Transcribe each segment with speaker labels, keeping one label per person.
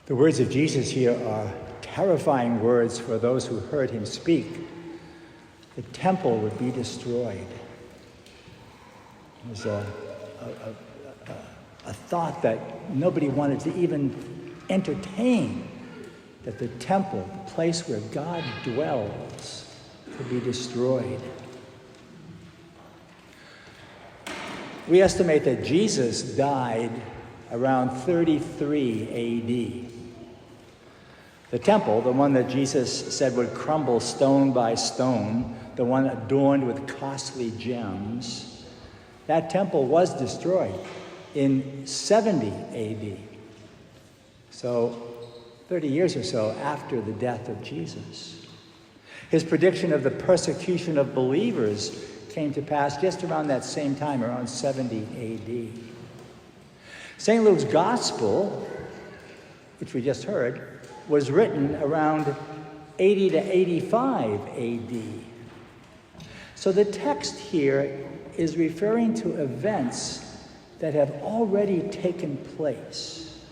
Speaker 1: The words of Jesus here are terrifying words for those who heard him speak. The temple would be destroyed. It was a thought that nobody wanted to even entertain, that the temple, the place where God dwells, could be destroyed. We estimate that Jesus died around 33 A.D. The temple, the one that Jesus said would crumble stone by stone, the one adorned with costly gems, that temple was destroyed in 70 A.D. So 30 years or so after the death of Jesus. His prediction of the persecution of believers came to pass just around that same time, around 70 A.D. St. Luke's Gospel, which we just heard, was written around 80 to 85 A.D. So the text here is referring to events that have already taken place.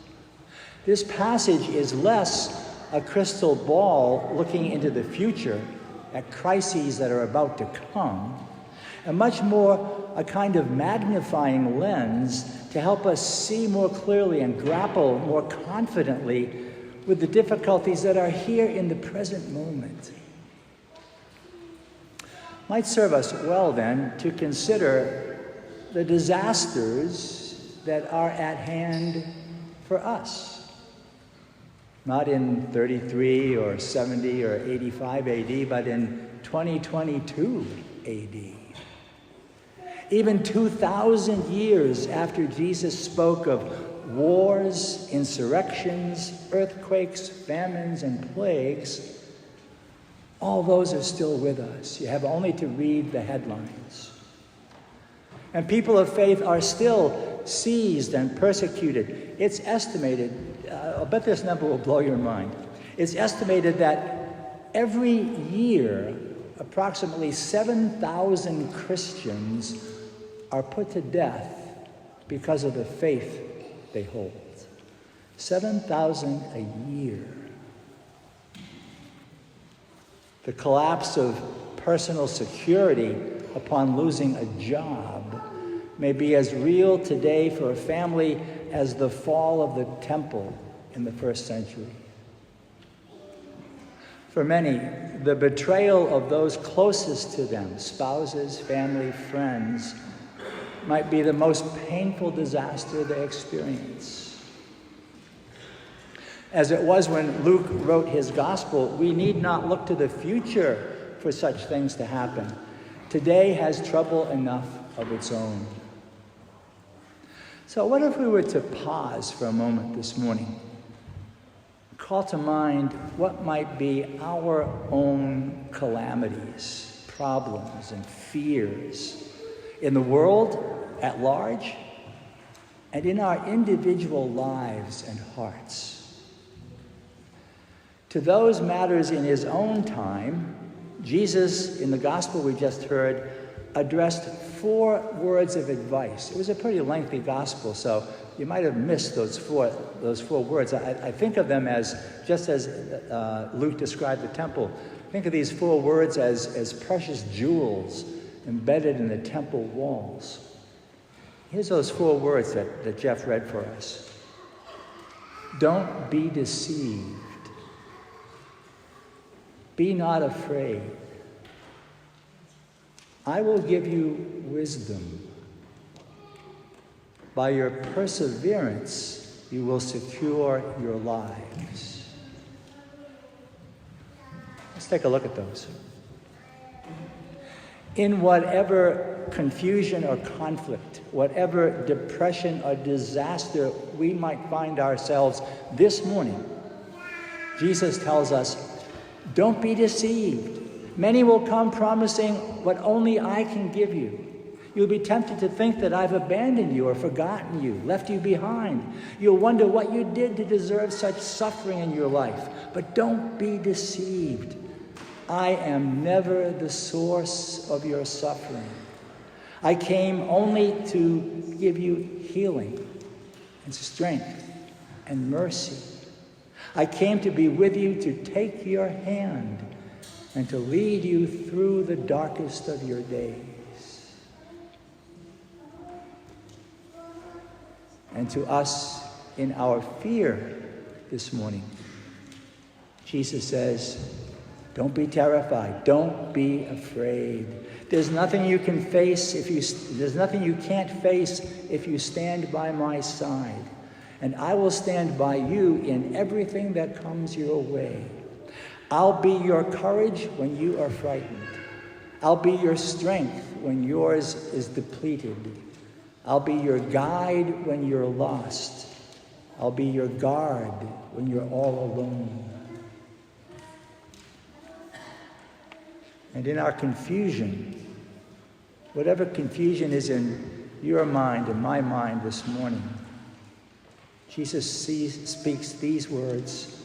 Speaker 1: This passage is less a crystal ball looking into the future at crises that are about to come, and much more a kind of magnifying lens to help us see more clearly and grapple more confidently with the difficulties that are here in the present moment. Might serve us well then to consider the disasters that are at hand for us. Not in 33 or 70 or 85 AD, but in 2022 AD. Even 2,000 years after Jesus spoke of wars, insurrections, earthquakes, famines, and plagues, all those are still with us. You have only to read the headlines. And people of faith are still seized and persecuted. It's estimated, I'll bet this number will blow your mind. It's estimated that every year, approximately 7,000 Christians are put to death because of the faith they hold. 7,000 a year. The collapse of personal security upon losing a job may be as real today for a family as the fall of the temple in the first century. For many, the betrayal of those closest to them, spouses, family, friends, might be the most painful disaster they experience. As it was when Luke wrote his gospel, we need not look to the future for such things to happen. Today has trouble enough of its own. So what if we were to pause for a moment this morning, call to mind what might be our own calamities, problems, and fears in the world at large, and in our individual lives and hearts. To those matters in his own time, Jesus, in the gospel we just heard, addressed 4 words of advice. It was a pretty lengthy gospel, so you might have missed those four words. I think of them as, just as Luke described the temple, think of these 4 words as precious jewels embedded in the temple walls. Here's those 4 words that Jeff read for us. Don't be deceived. Be not afraid. I will give you wisdom. By your perseverance, you will secure your lives. Let's take a look at those. In whatever confusion or conflict, whatever depression or disaster we might find ourselves this morning, Jesus tells us, don't be deceived. Many will come promising what only I can give you. You'll be tempted to think that I've abandoned you or forgotten you, left you behind. You'll wonder what you did to deserve such suffering in your life. But don't be deceived. I am never the source of your suffering. I came only to give you healing and strength and mercy I came to be with you, to take your hand, and to lead you through the darkest of your days. And to us, in our fear this morning, Jesus says, don't be terrified. Don't be afraid. There's nothing you can face there's nothing you can't face if you stand by my side. And I will stand by you in everything that comes your way. I'll be your courage when you are frightened. I'll be your strength when yours is depleted. I'll be your guide when you're lost. I'll be your guard when you're all alone. And in our confusion, whatever confusion is in your mind and my mind this morning, Jesus speaks these words,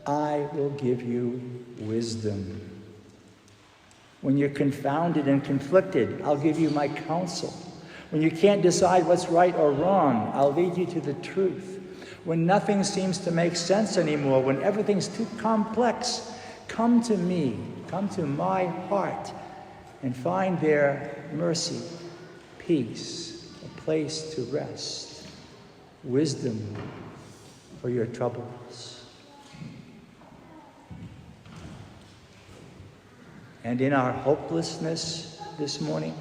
Speaker 1: I will give you wisdom. When you're confounded and conflicted, I'll give you my counsel. When you can't decide what's right or wrong, I'll lead you to the truth. When nothing seems to make sense anymore, when everything's too complex, come to me, come to my heart, and find there mercy, peace, a place to rest, wisdom for your troubles. And in our hopelessness this morning,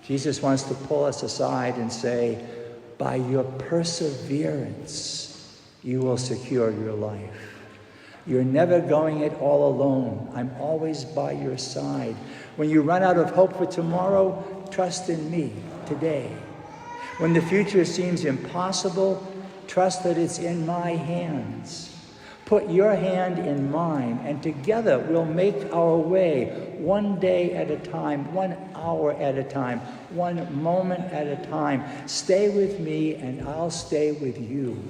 Speaker 1: Jesus wants to pull us aside and say, by your perseverance, you will secure your life. You're never going it all alone. I'm always by your side. When you run out of hope for tomorrow, trust in me today. When the future seems impossible, trust that it's in my hands. Put your hand in mine, and together we'll make our way, one day at a time, 1 hour at a time, 1 moment at a time. Stay with me, and I'll stay with you.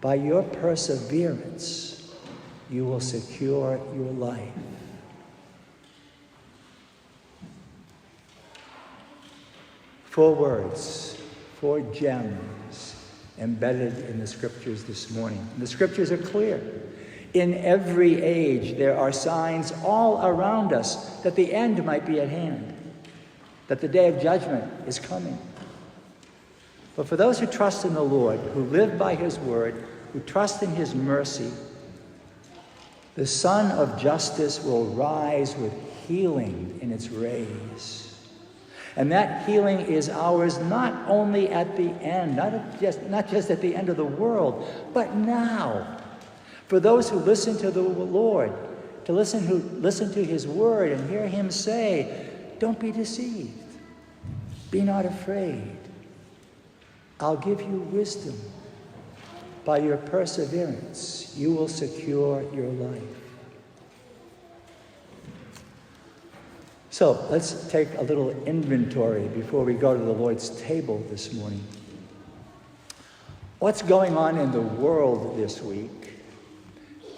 Speaker 1: By your perseverance, you will secure your life. Four words, 4 gems embedded in the scriptures this morning. And the scriptures are clear. In every age, there are signs all around us that the end might be at hand, that the day of judgment is coming. But for those who trust in the Lord, who live by his word, who trust in his mercy, the sun of justice will rise with healing in its rays. And that healing is ours not only at the end, not just at the end of the world, but now. For those who listen to the Lord, who listen to his word and hear him say, don't be deceived. Be not afraid. I'll give you wisdom. By your perseverance, you will secure your life. So let's take a little inventory before we go to the Lord's table this morning. What's going on in the world this week?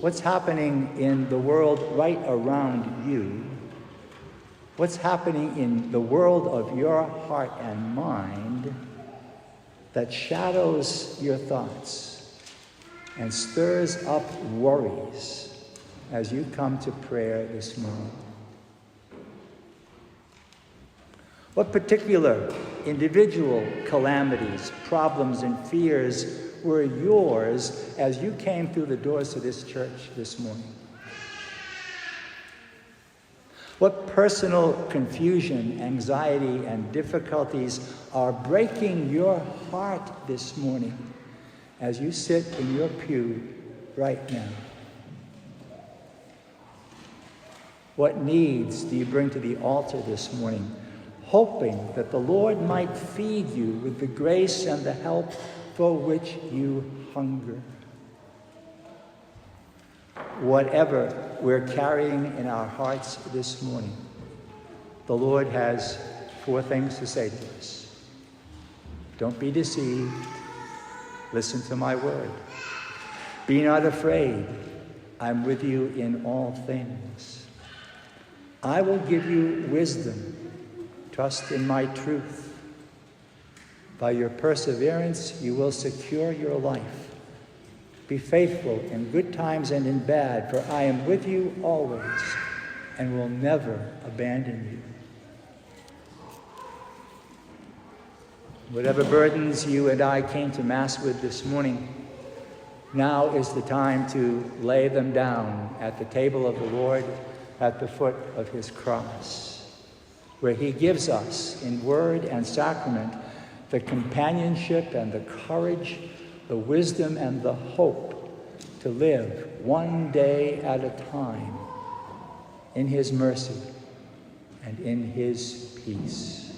Speaker 1: What's happening in the world right around you? What's happening in the world of your heart and mind that shadows your thoughts and stirs up worries as you come to prayer this morning? What particular individual calamities, problems, and fears were yours as you came through the doors of this church this morning? What personal confusion, anxiety, and difficulties are breaking your heart this morning as you sit in your pew right now? What needs do you bring to the altar this morning, hoping that the Lord might feed you with the grace and the help for which you hunger? Whatever we're carrying in our hearts this morning, the Lord has 4 things to say to us. Don't be deceived. Listen to my word. Be not afraid. I'm with you in all things. I will give you wisdom. Trust in my truth. By your perseverance, you will secure your life. Be faithful in good times and in bad, for I am with you always and will never abandon you. Whatever burdens you and I came to Mass with this morning, now is the time to lay them down at the table of the Lord at the foot of his cross, where he gives us in word and sacrament the companionship and the courage, the wisdom and the hope to live one day at a time in his mercy and in his peace.